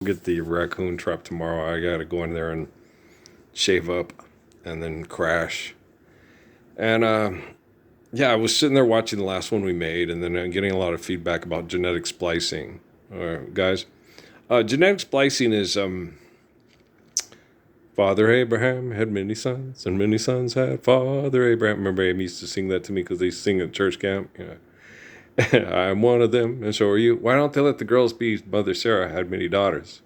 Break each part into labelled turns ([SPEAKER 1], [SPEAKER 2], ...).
[SPEAKER 1] Get the raccoon trap tomorrow. I gotta go in there and shave up and then crash. And yeah, I was sitting there watching the last one we made, and then getting a lot of feedback about genetic splicing. Guys, genetic splicing is Father Abraham had many sons, and many sons had Father Abraham. Remember, Amy used to sing that to me because they sing at church camp. I'm one of them, and so are you. Why don't they let the girls be Mother Sarah had many daughters?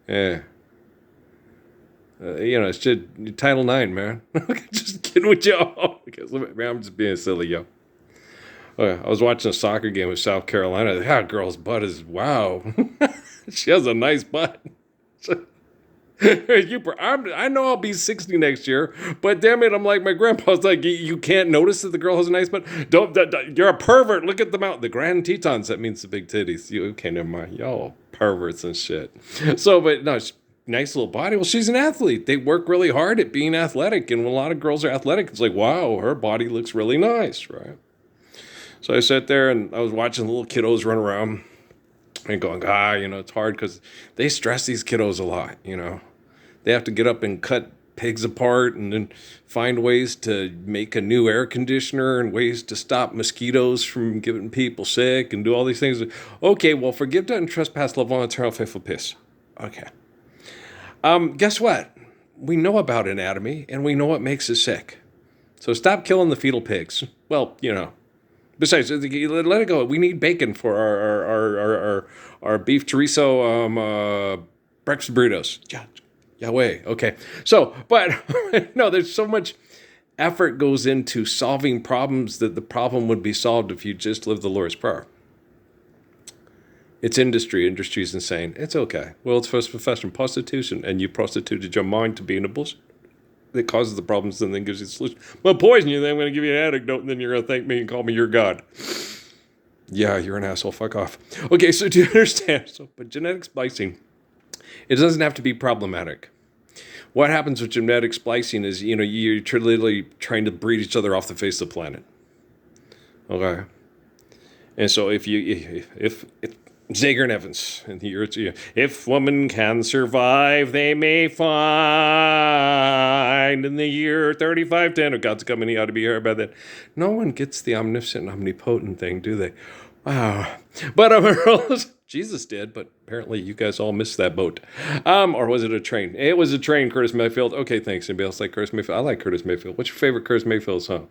[SPEAKER 1] Yeah. It's just Title IX, man. Just kidding with y'all. I'm just being silly, yo. I was watching a soccer game with South Carolina. That girl's butt is wow. She has a nice butt. I know I'll be 60 next year, but damn it, I'm like my grandpa's like, you can't notice that the girl has a nice butt? You're a pervert. Look at the mouth. The Grand Tetons, that means the big titties. Okay, never mind. Y'all perverts and shit. So, but no, nice little body. Well, she's an athlete. They work really hard at being athletic. And when a lot of girls are athletic, it's like, wow, her body looks really nice, right? So I sat there and I was watching the little kiddos run around and going, it's hard because they stress these kiddos a lot. They have to get up and cut pigs apart and then find ways to make a new air conditioner and ways to stop mosquitoes from getting people sick and do all these things. Okay, well, forgive that and trespass, love on eternal faithful piss. Okay. Guess what? We know about anatomy and we know what makes us sick. So stop killing the fetal pigs. Well, besides, let it go. We need bacon for our beef chorizo breakfast burritos. Yeah. Yahweh. Okay. So, but no, there's so much effort goes into solving problems that the problem would be solved if you just lived the Lord's Prayer. It's industry. Industry's insane. It's okay. World's first profession, prostitution, and you prostituted your mind to being a bullshit that causes the problems and then gives you the solution. Well, poison you, then I'm going to give you an antidote, and then you're going to thank me and call me your God. Yeah, you're an asshole. Fuck off. Okay, so do you understand? But genetic splicing, it doesn't have to be problematic. What happens with genetic splicing is, you're literally trying to breed each other off the face of the planet. Okay. And so if Zager and Evans in the year, if woman can survive, they may find in the year 3510, if God's coming, he ought to be here by then. No one gets the omniscient, omnipotent thing, do they? Wow. But Jesus did, but apparently you guys all missed that boat. Or was it a train? It was a train, Curtis Mayfield. Okay, thanks. Anybody else like Curtis Mayfield? I like Curtis Mayfield. What's your favorite Curtis Mayfield song?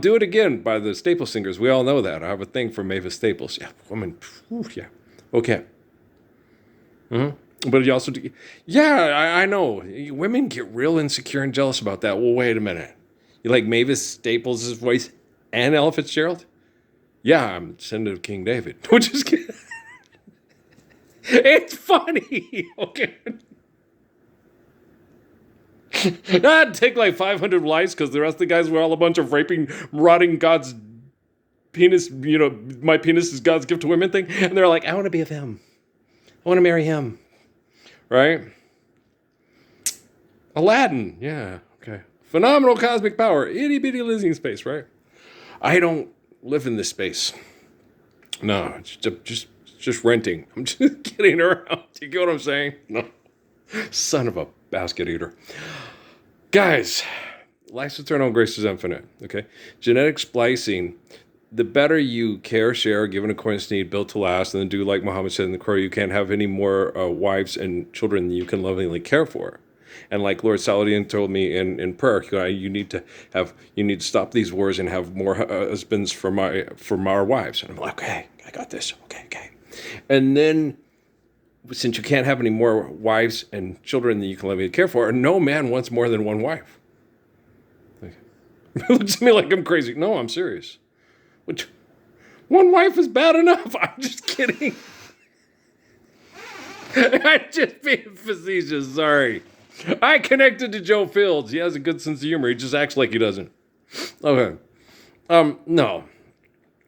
[SPEAKER 1] Do It Again by the Staples Singers. We all know that. I have a thing for Mavis Staples. Yeah, woman. Yeah. Okay. But you also do. Yeah, I know. Women get real insecure and jealous about that. Well, wait a minute. You like Mavis Staples' voice and Ella Fitzgerald? Yeah, I'm descendant of King David. Which is it's funny. Okay. I'd take like 500 lives because the rest of the guys were all a bunch of raping, rotting God's penis, my penis is God's gift to women thing. And they're like, I want to be with him. I want to marry him. Right? Aladdin. Yeah. Okay. Phenomenal cosmic power. Itty bitty Lizzie in space, right? I don't live in this space. No, it's just renting. I'm just kidding around. Do you get what I'm saying? No. Son of a basket eater. Guys, life's eternal, grace is infinite. Okay? Genetic splicing, the better you care, share, give in accordance to need, built to last, and then do like Muhammad said in the Quran, you can't have any more wives and children than you can lovingly care for. And like Lord Saladin told me in prayer, you need to stop these wars and have more husbands from our wives. And I'm like, okay, I got this. Okay. And then, since you can't have any more wives and children than you can lovingly care for, no man wants more than one wife. It looks at me like I'm crazy. No, I'm serious. Which, one wife is bad enough. I'm just kidding. I'm just being facetious. Sorry. I connected to Joe Fields. He has a good sense of humor. He just acts like he doesn't. Okay. No.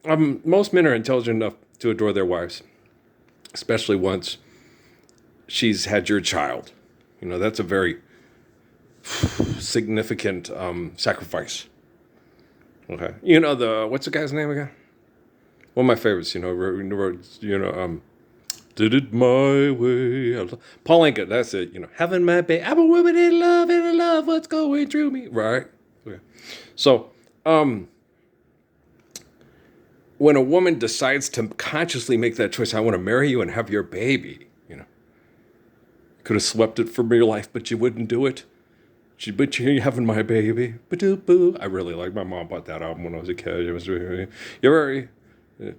[SPEAKER 1] Most men are intelligent enough to adore their wives, especially once she's had your child. That's a very significant sacrifice. Okay. What's the guy's name again? One of my favorites, Did it my way. Paul Anka, that's it. Having my baby. I'm a woman in love, and I love what's going through me. Right? Okay. So, when a woman decides to consciously make that choice, I want to marry you and have your baby, could have swept it from your life, but you wouldn't do it. But you're having my baby. Ba-doo-boo. I really like my mom bought that album when I was a kid. It was really, you ever,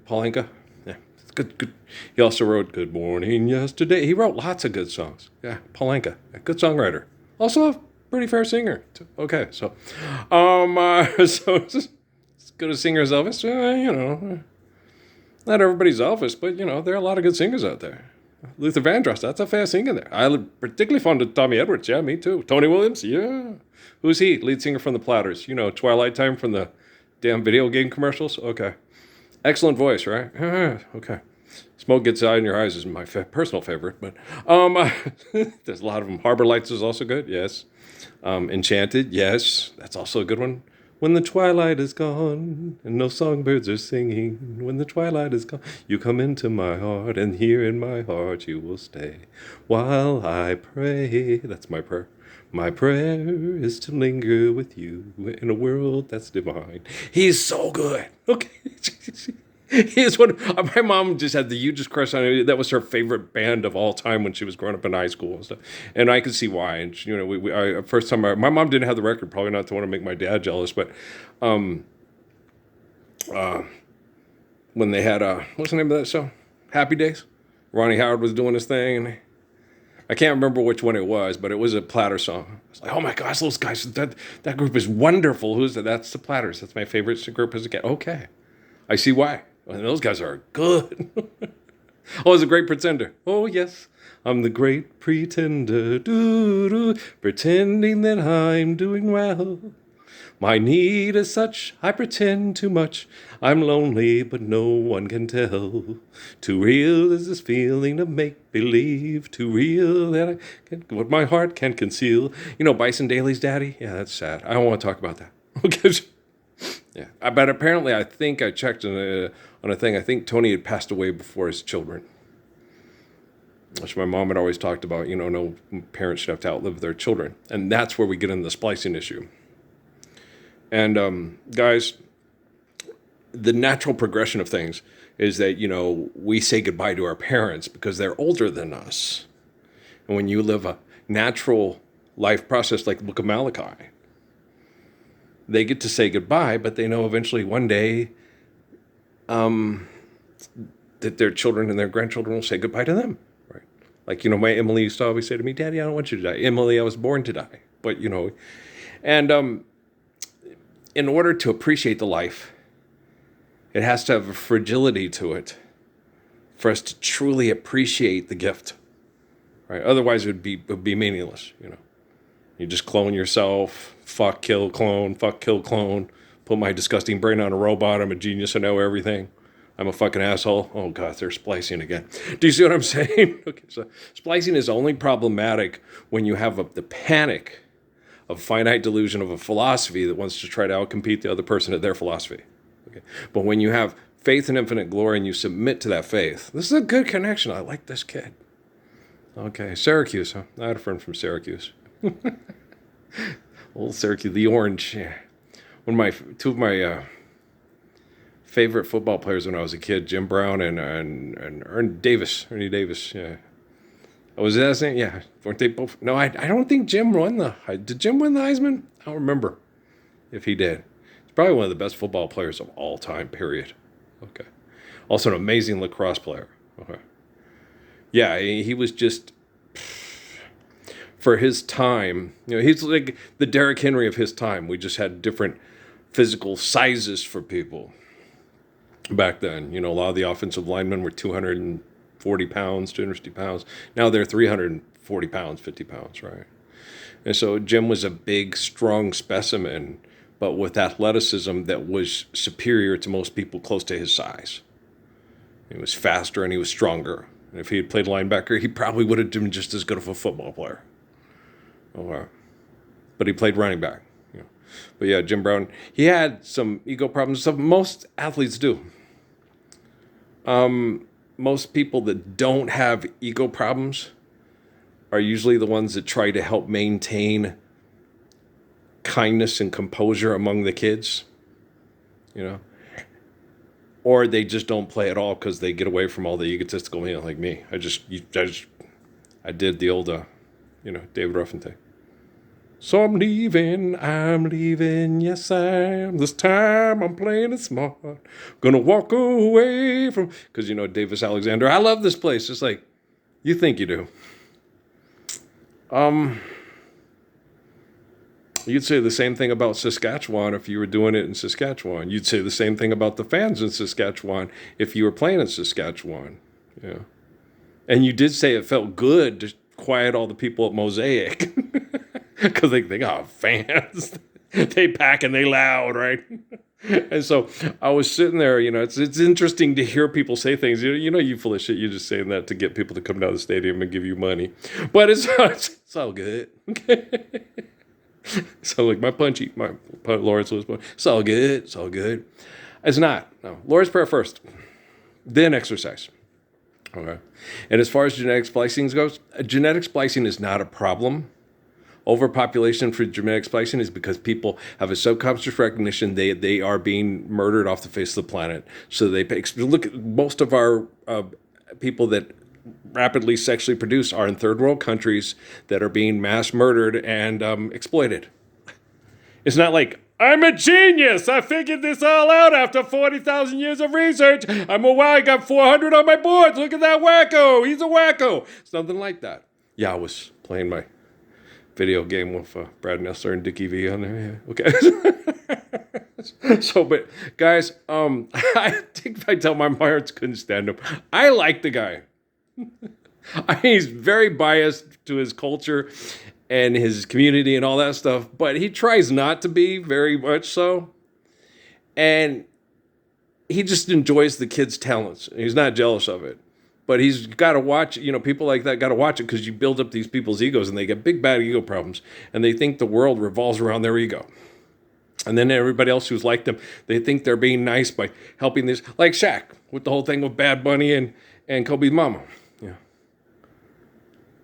[SPEAKER 1] Paul Anka? Yeah, it's good. He also wrote Good Morning Yesterday. He wrote lots of good songs. Yeah, Paul Anka, a good songwriter. Also a pretty fair singer. Okay, so, so as good a singer as Elvis, not everybody's Elvis, but, there are a lot of good singers out there. Luther Vandross, that's a fair singer there. I particularly fond of Tommy Edwards. Yeah, me too. Tony Williams, yeah. Who's he? Lead singer from the Platters. Twilight Time from the damn video game commercials? Okay. Excellent voice, right? Okay. Smoke Gets Out in Your Eyes is my personal favorite, but there's a lot of them. Harbor Lights is also good, yes. Enchanted, yes. That's also a good one. When the twilight is gone and no songbirds are singing, when the twilight is gone, you come into my heart, and here in my heart you will stay while I pray. That's my prayer. My prayer is to linger with you in a world that's divine. He's so good. Okay. He is one. My mom just had the hugest crush on him. That was her favorite band of all time when she was growing up in high school and stuff. And I could see why. And first time my mom didn't have the record, probably not to want to make my dad jealous, but when they had what's the name of that show? Happy Days. Ronnie Howard was doing his thing, and I can't remember which one it was, but it was a Platter song. It's like, oh my gosh, those guys, that group is wonderful. Who's that? That's the Platters. That's my favorite group as a kid. Okay, I see why. And those guys are good. Oh, it's a great pretender. Oh, yes. I'm the great pretender. Doo-doo, pretending that I'm doing well. My need is such, I pretend too much. I'm lonely, but no one can tell. Too real is this feeling of make-believe. Too real that I can, what my heart can conceal. Bison Daly's daddy? Yeah, that's sad. I don't want to talk about that. Okay. Yeah, but apparently I think I checked on a thing. I think Tony had passed away before his children, which my mom had always talked about. No parents should have to outlive their children, and that's where we get into the splicing issue. And guys, the natural progression of things is that we say goodbye to our parents because they're older than us, and when you live a natural life process like the Book of Malachi, they get to say goodbye, but they know eventually one day that their children and their grandchildren will say goodbye to them, right? Like, my Emily used to always say to me, Daddy, I don't want you to die. Emily, I was born to die. But, and in order to appreciate the life, it has to have a fragility to it for us to truly appreciate the gift, right? Otherwise, it would be meaningless, You just clone yourself, fuck, kill, clone, put my disgusting brain on a robot. I'm a genius, I know everything. I'm a fucking asshole. Oh, God, they're splicing again. Do you see what I'm saying? Okay, so splicing is only problematic when you have the panic of finite delusion of a philosophy that wants to try to outcompete the other person at their philosophy. Okay, but when you have faith in infinite glory and you submit to that faith, this is a good connection. I like this kid. Okay, Syracuse, huh? I had a friend from Syracuse. Old Syracuse, the Orange. Yeah. Two of my favorite football players when I was a kid, Jim Brown and Ernie Davis. Yeah. Was that his name? Yeah. Weren't they both? No, I don't think Jim won did Jim win the Heisman? I don't remember if he did. He's probably one of the best football players of all time, period. Okay. Also an amazing lacrosse player. Okay. Yeah, he was just, for his time, he's like the Derrick Henry of his time. We just had different physical sizes for people back then. A lot of the offensive linemen were 240 pounds, 250 pounds. Now they're 340 pounds, 50 pounds, right? And so Jim was a big, strong specimen, but with athleticism that was superior to most people close to his size. He was faster and he was stronger. And if he had played linebacker, he probably would have been just as good of a football player. But he played running back. But yeah, Jim Brown, he had some ego problems. Most athletes do. most people that don't have ego problems are usually the ones that try to help maintain kindness and composure among the kids, you know, or they just don't play at all because they get away from all the egotistical, like me. I did the old, David Ruffin thing. So I'm leaving, yes I am. This time I'm playing it smart. Gonna walk away from, because Davis Alexander. I love this place, just like you think you do. You'd say the same thing about Saskatchewan if you were doing it in Saskatchewan. You'd say the same thing about the fans in Saskatchewan if you were playing in Saskatchewan. Yeah. And you did say it felt good to quiet all the people at Mosaic. Because they think, oh, fans. They pack and they loud, right? And so I was sitting there, it's interesting to hear people say things. You full of shit. You're just saying that to get people to come down to the stadium and give you money. But it's all good. Okay. So like my Lord's was, it's all good. It's all good. It's not. No. Lord's Prayer first, then exercise. Okay. And as far as genetic splicing goes, genetic splicing is not a problem. Overpopulation for genetic splicing is because people have a subconscious recognition they are being murdered off the face of the planet. So they look at most of our people that rapidly sexually produce are in third world countries that are being mass murdered and exploited. It's not like, I'm a genius. I figured this all out after 40,000 years of research. I got 400 on my boards. Look at that wacko. He's a wacko. It's nothing like that. Yeah, I was playing my video game with Brad Nessler and Dickie V on there. Yeah. Okay. So, but guys, I think if I tell my parents couldn't stand him, I like the guy. He's very biased to his culture and his community and all that stuff, but he tries not to be very much so. And he just enjoys the kids' talents. He's not jealous of it. But he's got to watch, people like that got to watch it because you build up these people's egos and they get big, bad ego problems. And they think the world revolves around their ego. And then everybody else who's like them, they think they're being nice by helping this. Like Shaq with the whole thing with Bad Bunny and Kobe's mama. Yeah.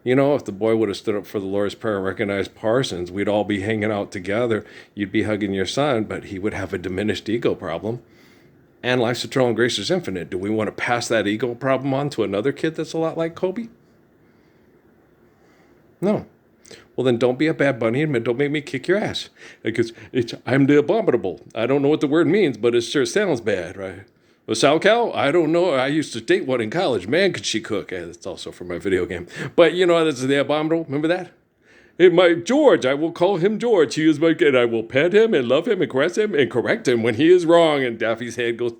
[SPEAKER 1] If the boy would have stood up for the Lord's Prayer and recognized Parsons, we'd all be hanging out together. You'd be hugging your son, but he would have a diminished ego problem. And life's eternal and grace is infinite. Do we want to pass that ego problem on to another kid that's a lot like Kobe? No. Well, then don't be a Bad Bunny and don't make me kick your ass. Because I'm the abominable. I don't know what the word means, but it sure sounds bad, right? Well, SoCal? I don't know. I used to date one in college. Man, could she cook. That's also from my video game. But that's the abominable. Remember that? George, I will call him George. He is my kid. I will pet him and love him and caress him and correct him when he is wrong. And Daffy's head goes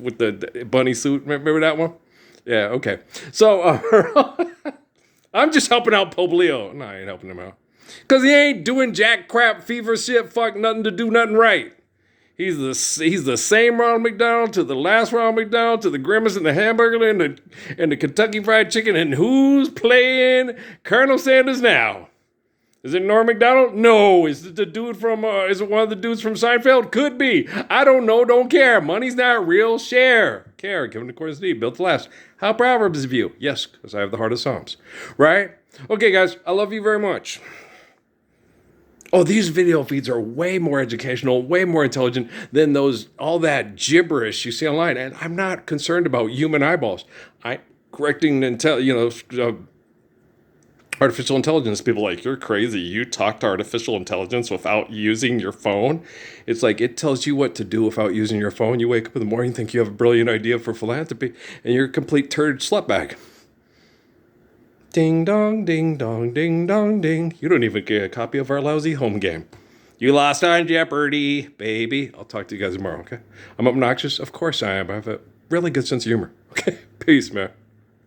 [SPEAKER 1] with the bunny suit. Remember that one? Yeah, okay. So I'm just helping out Pope Leo. No, I ain't helping him out. Because he ain't doing jack crap, fever shit, fuck nothing to do nothing right. He's the same Ronald McDonald to the last Ronald McDonald to the Grimace and the hamburger and the Kentucky Fried Chicken. And who's playing Colonel Sanders now? Is it Norm Macdonald? No. Is it the dude from, is it one of the dudes from Seinfeld? Could be. I don't know. Don't care. Money's not real. Share. Care. Given according to need. Built to last. How Proverbs view? Yes, because I have the heart of Psalms. Right? Okay, guys. I love you very much. Oh, these video feeds are way more educational, way more intelligent than all that gibberish you see online. And I'm not concerned about human eyeballs. Correcting artificial intelligence. People are like, you're crazy. You talk to artificial intelligence without using your phone. It's like, it tells you what to do without using your phone. You wake up in the morning, think you have a brilliant idea for philanthropy, and you're a complete turd slutbag. Ding dong, ding dong, ding dong, ding. You don't even get a copy of our lousy home game. You lost on Jeopardy, baby. I'll talk to you guys tomorrow, okay? I'm obnoxious? Of course I am. I have a really good sense of humor. Okay? Peace, man.